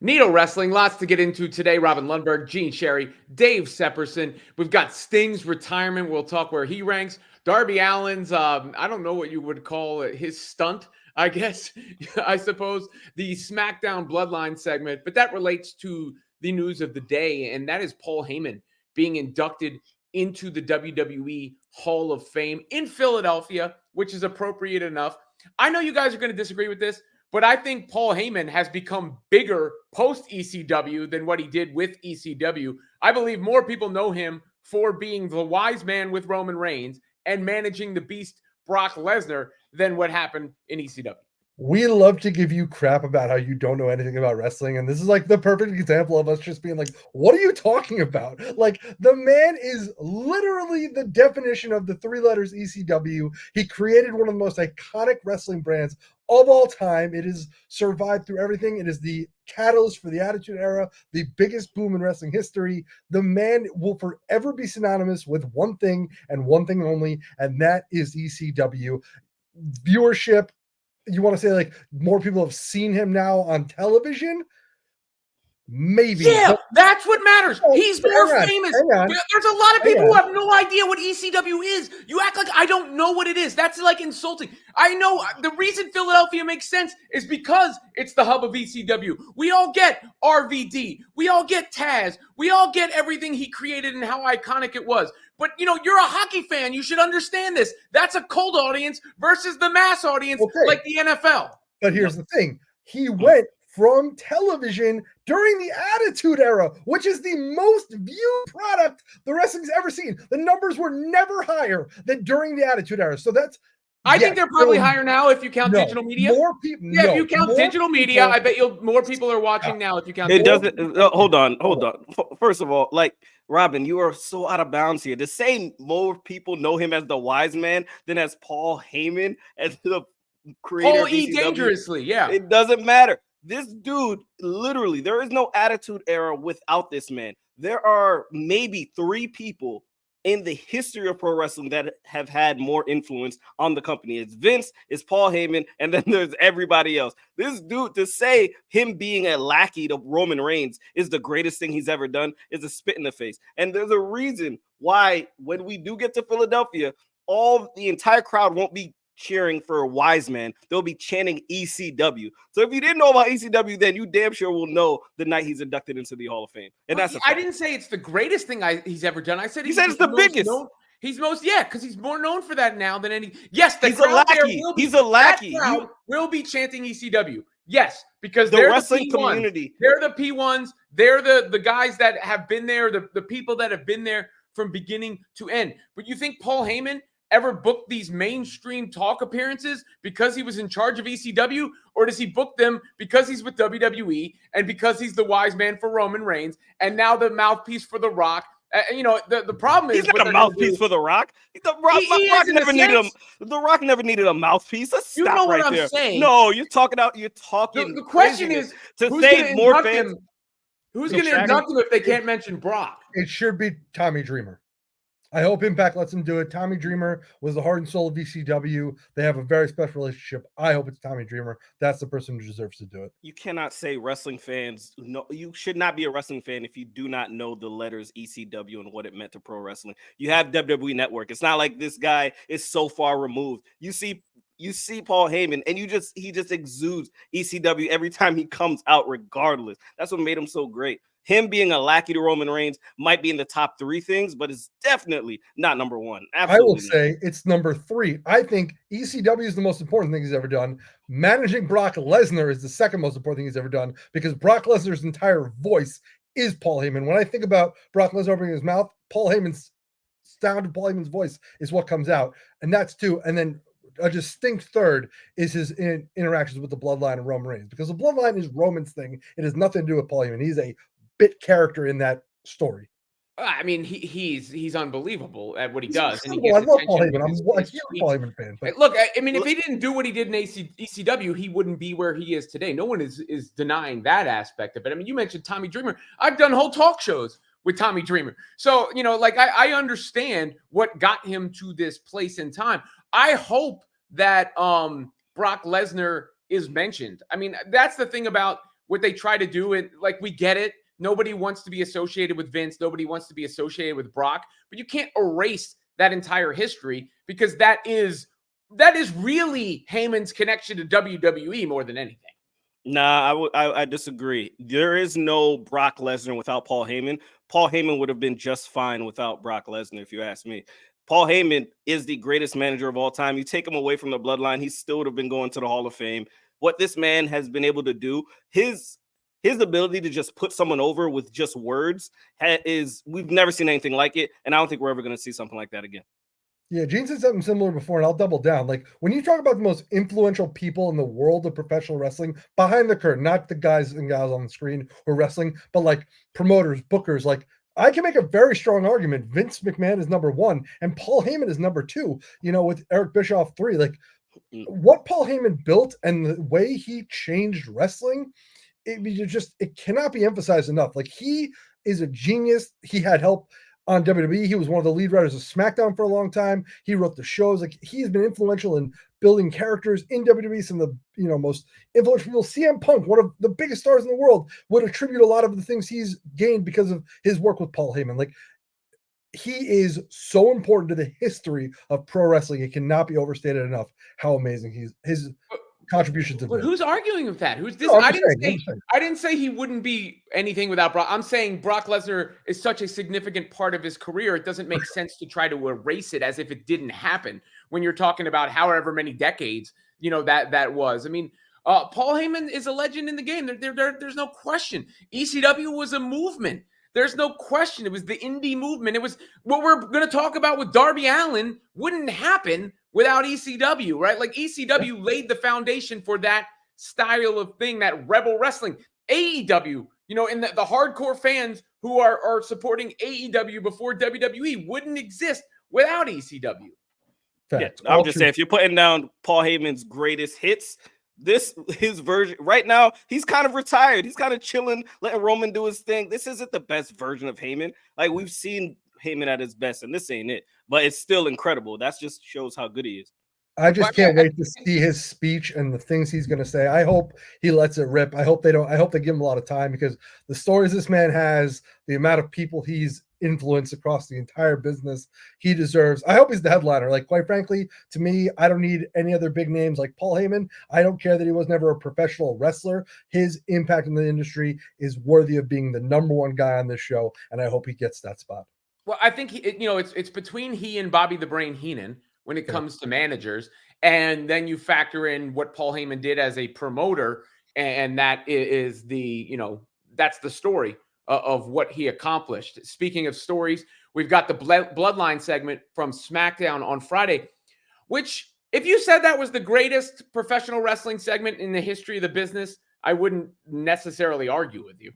Needle Wrestling, lots to get into today. Robin Lundberg, Gene Sherry, Dave Sepperson. We've got Sting's retirement. We'll talk where he ranks. Darby Allin's, I don't know what you would call it, his stunt, I guess, I suppose. The SmackDown Bloodline segment, but that relates to the news of the day, and that is Paul Heyman being inducted into the WWE Hall of Fame in Philadelphia, which is appropriate enough. I know you guys are going to disagree with this, but I think Paul Heyman has become bigger post ECW than what he did with ECW. I believe more people know him for being the wise man with Roman Reigns and managing the beast Brock Lesnar than what happened in ECW. We love to give you crap about how you don't know anything about wrestling. And this is like the perfect example of us just being like, what are you talking about? Like, the man is literally the definition of the three letters ECW. He created one of the most iconic wrestling brands of all time. It has survived through everything. It is the catalyst for the Attitude Era, the biggest boom in wrestling history. The man will forever be synonymous with one thing and one thing only, and that is ECW. Viewership. You want to say like more people have seen him now on television? Maybe. Yeah, that's what matters. He's more famous. There's a lot of people who have no idea what ECW is. You act like I don't know what it is. That's like insulting. I know the reason Philadelphia makes sense is because it's the hub of ECW. We all get RVD. We all get Taz. We all get everything he created and how iconic it was. But, you know, you're a hockey fan. You should understand this. That's a cold audience versus the mass audience like the NFL. But here's the thing. He went from television during the Attitude Era, which is the most viewed product the wrestling's ever seen. The numbers were never higher than during the Attitude Era. So that's I think they're probably higher now if you count digital media. More people. Yeah, if you count digital media, I bet more people are watching now if you count. It doesn't. Hold on. First of all, like Robin, you are so out of bounds here. To say more people know him as the wise man than as Paul Heyman as the creator. Paul E. Dangerously, yeah. It doesn't matter. This dude, literally, there is no Attitude Era without this man. There are maybe 3 people in the history of pro wrestling that have had more influence on the company. It's Vince, it's Paul Heyman, and then there's everybody else. This dude, to say him being a lackey to Roman Reigns is the greatest thing he's ever done is a spit in the face. And there's a reason why when we do get to Philadelphia, the entire crowd won't be cheering for a wise man. They'll be chanting ECW. So if you didn't know about ECW, then you damn sure will know the night he's inducted into the Hall of Fame. And that's I didn't say it's the greatest thing he's ever done. I said he said it's the biggest. He's because he's more known for that now than any. Yes, he's a lackey. He's a lackey. Will be chanting ECW. Yes, because the wrestling community. They're the P1s. They're the guys that have been there. The people that have been there from beginning to end. But you think Paul Heyman ever booked these mainstream talk appearances because he was in charge of ECW, or does he book them because he's with WWE and because he's the wise man for Roman Reigns and now the mouthpiece for The Rock? The problem is he's not a mouthpiece for The Rock. The Rock never needed a mouthpiece. Let's stop right there. Saying. No, you're talking. The question is to save more fans. Who's going to induct him if they can't mention Brock? It should be Tommy Dreamer. I hope Impact lets him do it. Tommy Dreamer was the heart and soul of ECW. They have a very special relationship. I hope it's Tommy Dreamer. That's the person who deserves to do it. You cannot say wrestling fans. No, you should not be a wrestling fan if you do not know the letters ECW and what it meant to pro wrestling. You have WWE Network. It's not like this guy is so far removed. You see Paul Heyman, and he just exudes ECW every time he comes out, regardless. That's what made him so great. Him being a lackey to Roman Reigns might be in the top 3 things, but it's definitely not number 1. Absolutely I will say it's number 3. I think ECW is the most important thing he's ever done. Managing Brock Lesnar is the second most important thing he's ever done because Brock Lesnar's entire voice is Paul Heyman. When I think about Brock Lesnar opening his mouth, Paul Heyman's sound of Paul Heyman's voice is what comes out. And that's 2. And then a distinct third is his interactions with the Bloodline and Roman Reigns, because the Bloodline is Roman's thing. It has nothing to do with Paul Heyman. He's a bit character in that story. I mean, he's unbelievable at what he does. And I love Paul Heyman. I'm a huge Paul Heyman fan. But look, I mean, if he didn't do what he did in ECW, he wouldn't be where he is today. No one is denying that aspect of it. I mean, you mentioned Tommy Dreamer. I've done whole talk shows with Tommy Dreamer. So, I understand what got him to this place in time. I hope that Brock Lesnar is mentioned. I mean, that's the thing about what they try to do. And like, we get it. Nobody wants to be associated with Vince. Nobody wants to be associated with Brock, but you can't erase that entire history, because that is really Heyman's connection to WWE more than anything. Nah, I disagree. There is no Brock Lesnar without Paul Heyman. Paul Heyman would have been just fine without Brock Lesnar, if you ask me. Paul Heyman is the greatest manager of all time. You take him away from the bloodline, he still would have been going to the Hall of Fame. What this man has been able to do, his ability to just put someone over with just words we've never seen anything like it, and I don't think we're ever going to see something like that again. Yeah, Gene said something similar before, and I'll double down. Like, when you talk about the most influential people in the world of professional wrestling, behind the curtain, not the guys and gals on the screen who are wrestling, but like promoters, bookers, like, I can make a very strong argument. Vince McMahon is number 1, and Paul Heyman is number 2, with Eric Bischoff 3. Like, what Paul Heyman built and the way he changed wrestling, it cannot be emphasized enough. Like, he is a genius. He had help on WWE. He was one of the lead writers of SmackDown for a long time. He wrote the shows. Like, he's been influential in building characters in WWE. Some of the most influential people. CM Punk, one of the biggest stars in the world, would attribute a lot of the things he's gained because of his work with Paul Heyman. Like, he is so important to the history of pro wrestling. It cannot be overstated enough how amazing his contributions have been. Who's arguing with that? Who's this? No, I didn't say he wouldn't be anything without Brock. I'm saying Brock Lesnar is such a significant part of his career. It doesn't make sense to try to erase it as if it didn't happen when you're talking about however many decades, that was. I mean, Paul Heyman is a legend in the game. There's no question. ECW was a movement. There's no question. It was the indie movement. It was what we're going to talk about with Darby Allin wouldn't happen without ECW, right? Like, ECW laid the foundation for that style of thing, that rebel wrestling. AEW, and the hardcore fans who are supporting AEW before WWE wouldn't exist without ECW. Yeah, I'm just saying, if you're putting down Paul Heyman's greatest hits, his version right now, he's kind of retired. He's kind of chilling, letting Roman do his thing. This isn't the best version of Heyman. Like, we've seen Heyman at his best, and this ain't it. But it's still incredible. That just shows how good he is. I just can't wait to see his speech and the things he's going to say. I hope he lets it rip. I hope they give him a lot of time, because the stories this man has, the amount of people he's influenced across the entire business, he deserves. I hope he's the headliner. Like, quite frankly, to me, I don't need any other big names like Paul Heyman. I don't care that he was never a professional wrestler. His impact in the industry is worthy of being the number 1 guy on this show, and I hope he gets that spot. Well, I think it's between he and Bobby the Brain Heenan when it comes to managers, and then you factor in what Paul Heyman did as a promoter, and that is that's the story of what he accomplished. Speaking of stories, we've got the Bloodline segment from SmackDown on Friday, which, if you said that was the greatest professional wrestling segment in the history of the business, I wouldn't necessarily argue with you.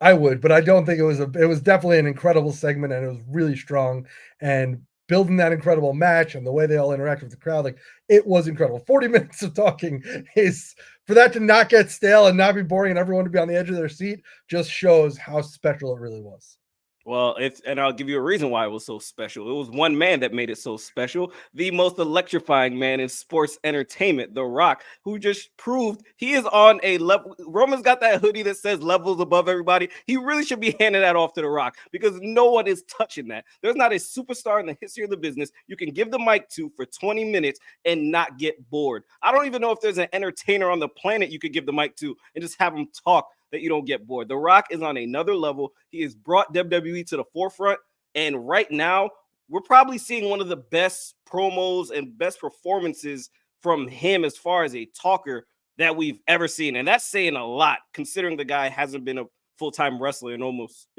I would, but I don't think it was definitely an incredible segment, and it was really strong, and building that incredible match and the way they all interact with the crowd, like, it was incredible. 40 minutes of talking is, for that to not get stale and not be boring and everyone to be on the edge of their seat, just shows how special it really was. Well, and I'll give you a reason why it was so special. It was one man that made it so special. The most electrifying man in sports entertainment, The Rock, who just proved he is on a level. Roman's got that hoodie that says levels above everybody. He really should be handing that off to The Rock, because no one is touching that. There's not a superstar in the history of the business you can give the mic to for 20 minutes and not get bored. I don't even know if there's an entertainer on the planet you could give the mic to and just have him talk that you don't get bored. The Rock is on another level. He has brought WWE to the forefront, and right now we're probably seeing one of the best promos and best performances from him as far as a talker that we've ever seen, and that's saying a lot considering the guy hasn't been a full-time wrestler in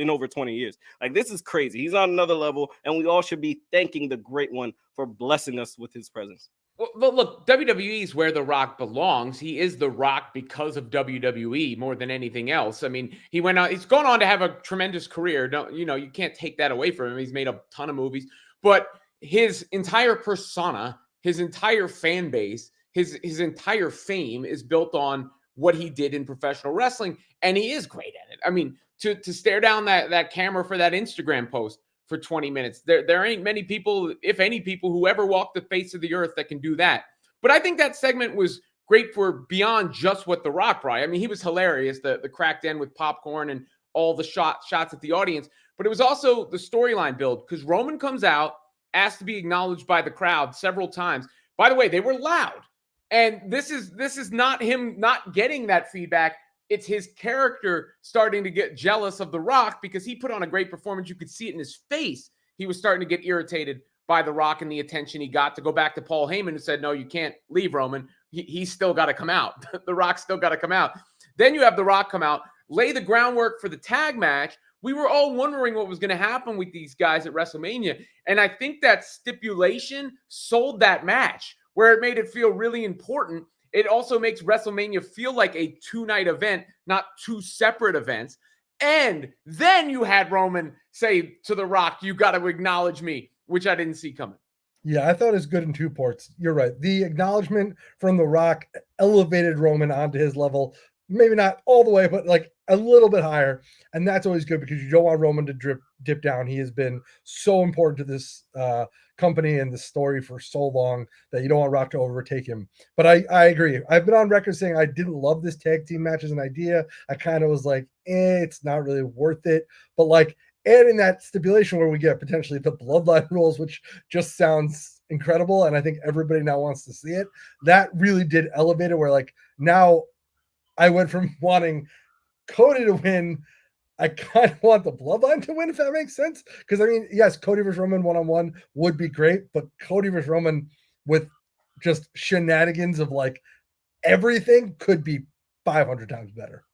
over 20 years. Like, this is crazy. He's on another level, and we all should be thanking the Great One for blessing us with his presence. Well, but look, WWE is where The Rock belongs. He is The Rock because of WWE more than anything else. I mean, he's gone on to have a tremendous career. You can't take that away from him. He's made a ton of movies, but his entire persona, his entire fan base, his entire fame is built on what he did in professional wrestling, and he is great at it. I mean, to stare down that camera for that Instagram post for 20 minutes. There ain't many people, if any people, who ever walked the face of the earth that can do that. But I think that segment was great for beyond just what The Rock brought. I mean, he was hilarious, the cracked end with popcorn and all the shots at the audience, but it was also the storyline build because Roman comes out, asked to be acknowledged by the crowd several times. By the way, they were loud. And this is not him not getting that feedback. It's his character starting to get jealous of The Rock because he put on a great performance. You could see it in his face. He was starting to get irritated by The Rock and the attention he got. To go back to Paul Heyman, who said, no, you can't leave, Roman. He's still got to come out. The Rock's still got to come out. Then you have The Rock come out, lay the groundwork for the tag match. We were all wondering what was going to happen with these guys at WrestleMania. And I think that stipulation sold that match, where it made it feel really important. It also makes WrestleMania feel like a two-night event, not two separate events. And then you had Roman say to The Rock, you got to acknowledge me, which I didn't see coming. Yeah, I thought it was good in two parts. You're right. The acknowledgement from The Rock elevated Roman onto his level. Maybe not all the way, but like a little bit higher. And that's always good because you don't want Roman to dip down. He has been so important to this company and the story for so long that you don't want Rock to overtake him. But I agree. I've been on record saying I didn't love this tag team match as an idea. I kind of was like, it's not really worth it. But like adding that stipulation where we get potentially the bloodline rules, which just sounds incredible. And I think everybody now wants to see it. That really did elevate it where like now I went from wanting Cody to win. I kind of want the bloodline to win, if that makes sense. Because, I mean, yes, Cody versus Roman one-on-one would be great, but Cody versus Roman with just shenanigans of like everything could be 500 times better.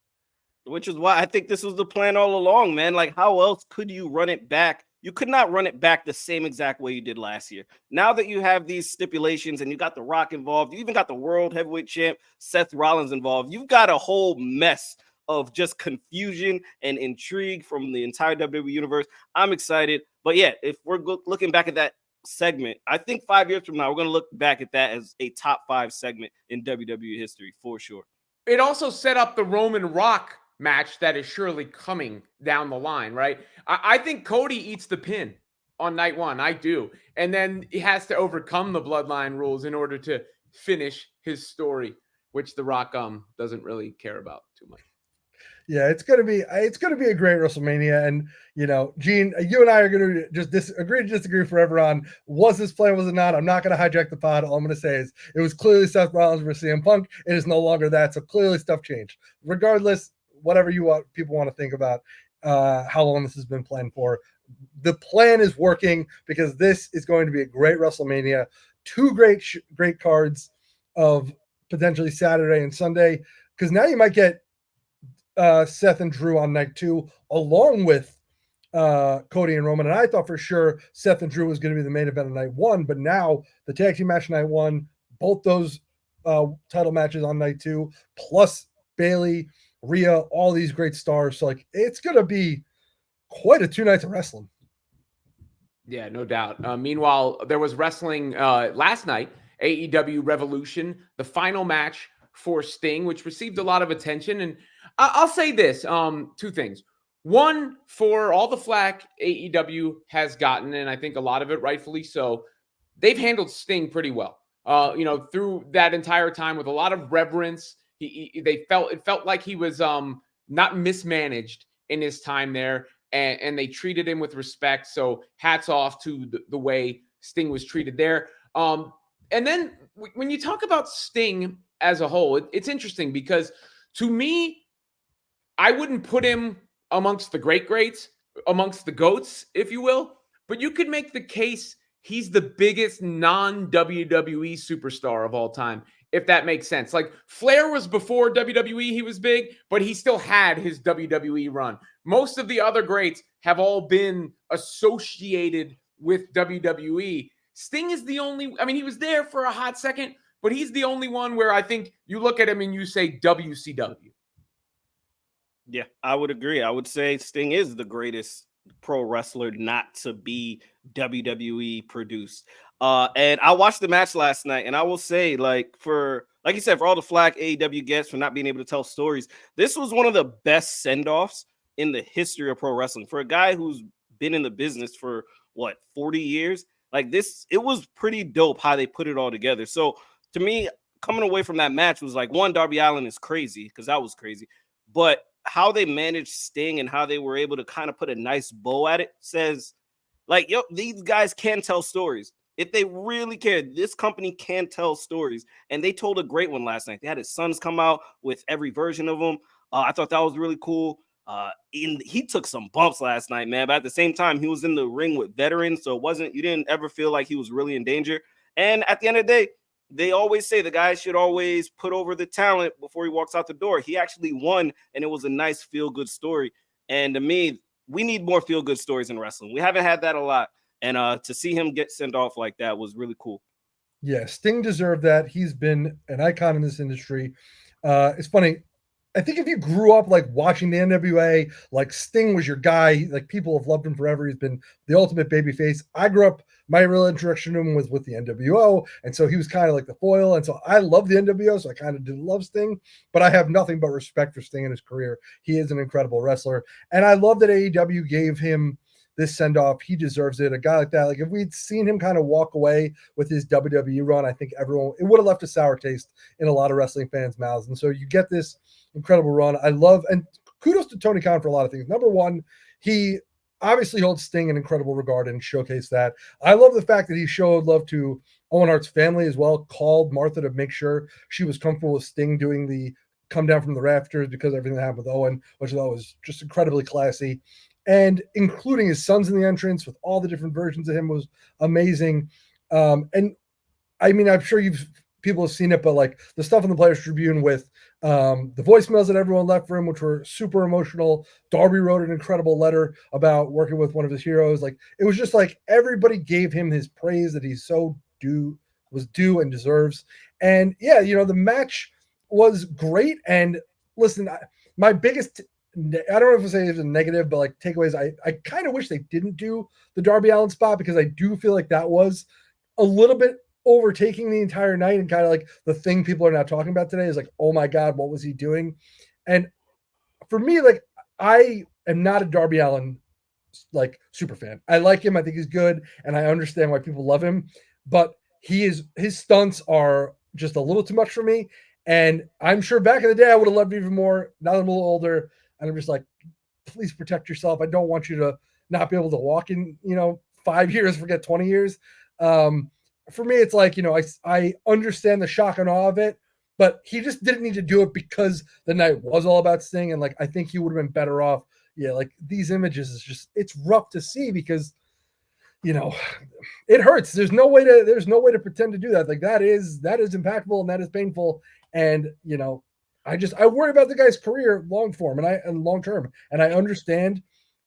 Which is why I think this was the plan all along, man. Like, how else could you run it back? You could not run it back the same exact way you did last year. Now that you have these stipulations and you got The Rock involved, you even got the World Heavyweight Champ Seth Rollins involved, you've got a whole mess of just confusion and intrigue from the entire WWE universe. I'm excited. But yeah, if we're looking back at that segment, I think 5 years from now, we're going to look back at that as a top 5 segment in WWE history for sure. It also set up the Roman Rock match that is surely coming down the line, right? I think Cody eats the pin on night one. I do. And then he has to overcome the bloodline rules in order to finish his story, which The Rock doesn't really care about too much. Yeah, it's gonna be a great WrestleMania, and you know, Gene, you and I are gonna just agree to disagree forever on was this play, was it not? I'm not gonna hijack the pod. All I'm gonna say is it was clearly Seth Rollins versus CM Punk. It is no longer that, so clearly stuff changed. Regardless, whatever people want to think about how long this has been planned for, the plan is working because this is going to be a great WrestleMania. Two great cards of potentially Saturday and Sunday, because now you might get Seth and Drew on night 2 along with Cody and Roman. And I thought for sure Seth and Drew was going to be the main event of night 1, but now the tag team match night 1, both those title matches on night 2, plus Bayley, Rhea, all these great stars. So like it's going to be quite a 2 nights of wrestling. Yeah, no doubt. Meanwhile, there was wrestling last night, AEW Revolution, the final match for Sting, which received a lot of attention. And I'll say this, 2 things. One, for all the flack AEW has gotten, and I think a lot of it rightfully so, they've handled Sting pretty well. Through that entire time with a lot of reverence. It felt like he was not mismanaged in his time there, and they treated him with respect. So hats off to the way Sting was treated there. And then when you talk about Sting as a whole, it's interesting because to me, I wouldn't put him amongst the greats, amongst the GOATs, if you will, but you could make the case he's the biggest non-WWE superstar of all time, if that makes sense. Like Flair was before WWE, he was big, but he still had his WWE run. Most of the other greats have all been associated with WWE. Sting is the only, he was there for a hot second, but he's the only one where I think you look at him and you say WCW. Yeah, I would agree. I would say Sting is the greatest pro wrestler not to be WWE produced. And I watched the match last night, and I will say, like you said, for all the flack AEW gets for not being able to tell stories, this was one of the best send-offs in the history of pro wrestling. For a guy who's been in the business for 40 years, like this, it was pretty dope how they put it all together. So to me, coming away from that match was like, one, Darby Allin is crazy because that was crazy, but how they managed Sting and how they were able to kind of put a nice bow at it says, like, yo, these guys can tell stories. If they really care, this company can tell stories. And they told a great one last night. They had his sons come out with every version of them. I thought that was really cool. He took some bumps last night, man. But at the same time, he was in the ring with veterans. So you didn't ever feel like he was really in danger. And at the end of the day, they always say the guy should always put over the talent before he walks out the door. He actually won, and it was a nice feel-good story. And to me, we need more feel-good stories in wrestling. We haven't had that a lot. And to see him get sent off like that was really cool. Yeah, Sting deserved that. He's been an icon in this industry. It's funny. I think if you grew up like watching the NWA, like Sting was your guy, like people have loved him forever. He's been the ultimate babyface. I grew up, my real introduction to him was with the NWO. And so he was kind of like the foil. And so I love the NWO. So I kind of didn't love Sting, but I have nothing but respect for Sting in his career. He is an incredible wrestler. And I love that AEW gave him this send off. He deserves it. A guy like that, like if we'd seen him kind of walk away with his WWE run, I think it would have left a sour taste in a lot of wrestling fans' mouths. And so you get this incredible run. I love, and kudos to Tony Khan for a lot of things. Number one, he obviously holds Sting in incredible regard and showcased that. I love the fact that he showed love to Owen Hart's family as well, called Martha to make sure she was comfortable with Sting doing the come down from the rafters because of everything that happened with Owen, which I thought was just incredibly classy. And including his sons in the entrance with all the different versions of him was amazing. And I mean, I'm sure people have seen it, but like the stuff in the Players Tribune with the voicemails that everyone left for him, which were super emotional. Darby wrote an incredible letter about working with one of his heroes. Like it was just like everybody gave him his praise that he's so was due and deserves. And yeah, you know, the match was great. And listen, my biggest, I don't know if I say it's a negative, but like takeaways, I kind of wish they didn't do the Darby Allin spot because I do feel like that was a little bit overtaking the entire night and kind of like the thing people are now talking about today is like, oh my God, what was he doing? And for me, like I am not a Darby Allin like super fan. I like him. I think he's good. And I understand why people love him, but his stunts are just a little too much for me. And I'm sure back in the day, I would have loved even more. Now that I'm a little older and I'm just like, please protect yourself. I don't want you to not be able to walk in, 5 years, forget 20 years. For me, it's like, I understand the shock and awe of it, but he just didn't need to do it because the night was all about Sting. And like, I think he would have been better off. Yeah. Like these images is just, it's rough to see because, it hurts. There's no way to pretend to do that. Like that is impactful and that is painful. And, I worry about the guy's career long form and long term. And I understand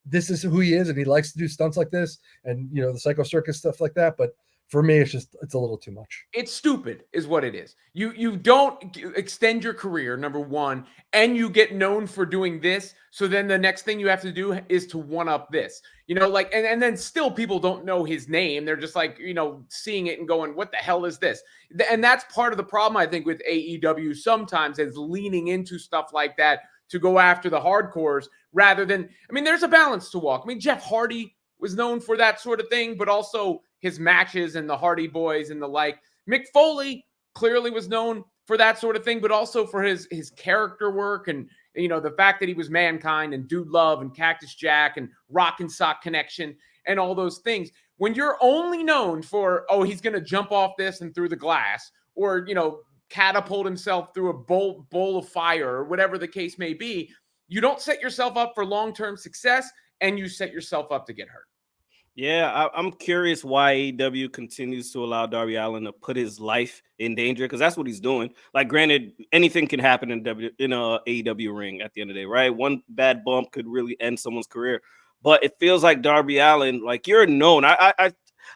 this is who he is and he likes to do stunts like this and, the Psycho Circus stuff like that. But for me, it's a little too much. It's stupid is what it is. You don't extend your career, number one, and you get known for doing this. So then the next thing you have to do is to one up this, and then still people don't know his name. They're just like, seeing it and going, what the hell is this? And that's part of the problem, I think, with AEW sometimes is leaning into stuff like that to go after the hardcores rather than, there's a balance to walk. Jeff Hardy was known for that sort of thing, but also his matches and the Hardy Boys and the like. Mick Foley clearly was known for that sort of thing, but also for his character work and, the fact that he was Mankind and Dude Love and Cactus Jack and Rock and Sock Connection and all those things. When you're only known for, he's going to jump off this and through the glass or, catapult himself through a bowl of fire or whatever the case may be, you don't set yourself up for long-term success and you set yourself up to get hurt. Yeah, I'm curious why AEW continues to allow Darby Allin to put his life in danger because that's what he's doing. Like, granted, anything can happen in a AEW ring at the end of the day, right? One bad bump could really end someone's career, but it feels like Darby Allin, like you're known. I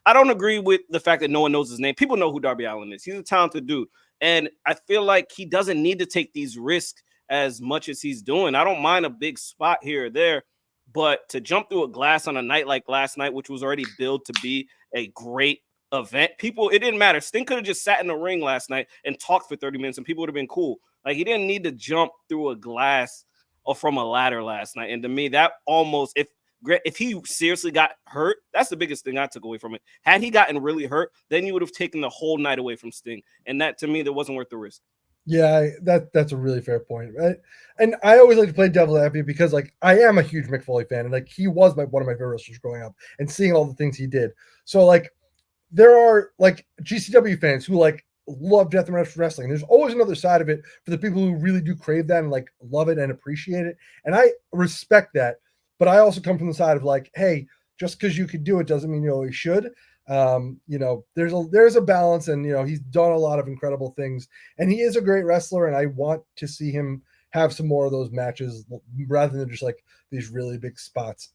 don't agree with the fact that no one knows his name. People know who Darby Allin is. He's a talented dude, and I feel like he doesn't need to take these risks as much as he's doing. I don't mind a big spot here or there. But to jump through a glass on a night like last night, which was already billed to be a great event, it didn't matter. Sting could have just sat in the ring last night and talked for 30 minutes and people would have been cool. Like he didn't need to jump through a glass or from a ladder last night. And to me, that almost, if If he seriously got hurt, that's the biggest thing I took away from it. Had he gotten really hurt, then you would have taken the whole night away from Sting. And that, to me, that wasn't worth the risk. Yeah, that's a really fair point. Right? And I always like to play devil's advocate because like I am a huge Mick Foley fan, and like he was one of my favorite wrestlers growing up, and seeing all the things he did. So like there are like GCW fans who like love death match wrestling. There's always another side of it for the people who really do crave that and like love it and appreciate it. And I respect that. But I also come from the side of like, hey, just because you could do it doesn't mean you always should. There's a balance, and he's done a lot of incredible things, and he is a great wrestler, and I want to see him have some more of those matches rather than just like these really big spots.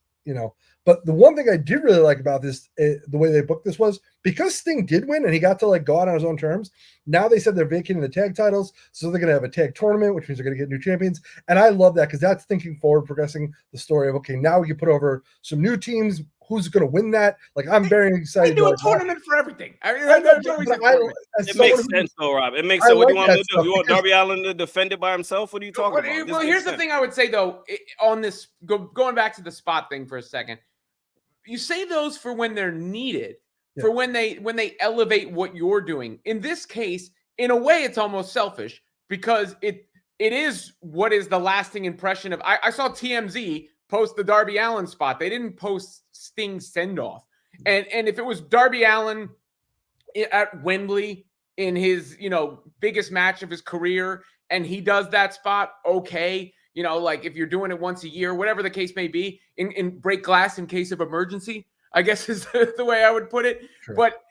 But the one thing I did really like about this, the way they booked this, was because Sting did win and he got to like go out on his own terms. Now they said they're vacating the tag titles, so they're going to have a tag tournament, which means they're going to get new champions. And I love that because that's thinking forward, progressing the story of, okay, now we can put over some new teams. Who's going to win that? Like, I'm very excited. They do a tournament for everything. I mean, there's always a tournament. It makes sense, though, Rob. It makes sense. What do you want to do? You want Darby Allin to defend it by himself? What are you talking about? Well, here's the thing I would say, though, on this, going back to the spot thing for a second. You say those for when they're needed, for when they elevate what you're doing. In this case, in a way, it's almost selfish because it is what is the lasting impression of. I saw TMZ post the Darby Allin spot. They didn't post Sting's send-off. And if it was Darby Allin at Wembley in his, biggest match of his career, and he does that spot, okay. Like if you're doing it once a year, whatever the case may be, in break glass in case of emergency, I guess is the way I would put it. Sure. But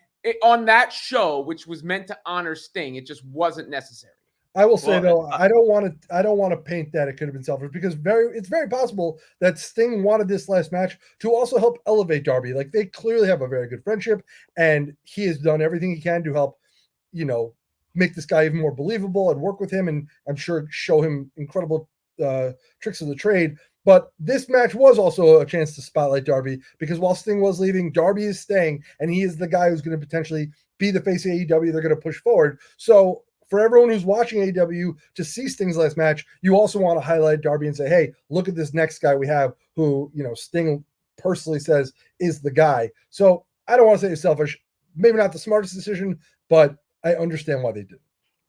on that show, which was meant to honor Sting, it just wasn't necessary. I will say though, I don't want to paint that it could have been selfish because it's very possible that Sting wanted this last match to also help elevate Darby. Like they clearly have a very good friendship, and he has done everything he can to help, make this guy even more believable and work with him, and I'm sure show him incredible tricks of the trade. But this match was also a chance to spotlight Darby because while Sting was leaving, Darby is staying, and he is the guy who's going to potentially be the face of AEW. They're going to push forward. So for everyone who's watching AEW to see Sting's last match, you also want to highlight Darby and say, hey, look at this next guy we have who, Sting personally says is the guy. So I don't want to say it's selfish, maybe not the smartest decision, but I understand why they did.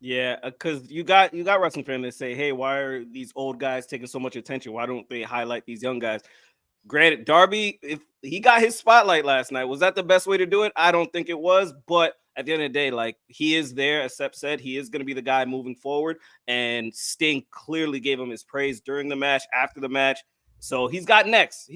Yeah, because you got wrestling fans that say, hey, why are these old guys taking so much attention? Why don't they highlight these young guys? Granted, Darby, if he got his spotlight last night, was that the best way to do it? I don't think it was, but at the end of the day, like he is there, as Sep said, he is going to be the guy moving forward, and Sting clearly gave him his praise during the match, after the match. So he's got next.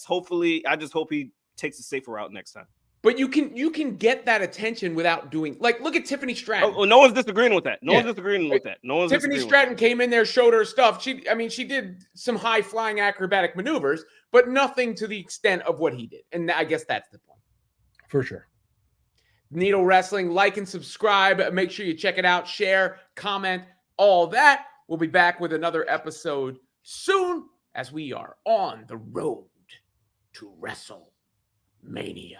Hopefully, I just hope he takes a safer route next time. But you can get that attention without doing, like, look at Tiffany Stratton. Oh, no one's disagreeing with that. No one's disagreeing with that. Tiffany Stratton came in there, showed her stuff. She did some high flying acrobatic maneuvers, but nothing to the extent of what he did. And I guess that's the point. For sure. Needle Wrestling, like and subscribe. Make sure you check it out, share, comment, all that. We'll be back with another episode soon as we are on the road to WrestleMania.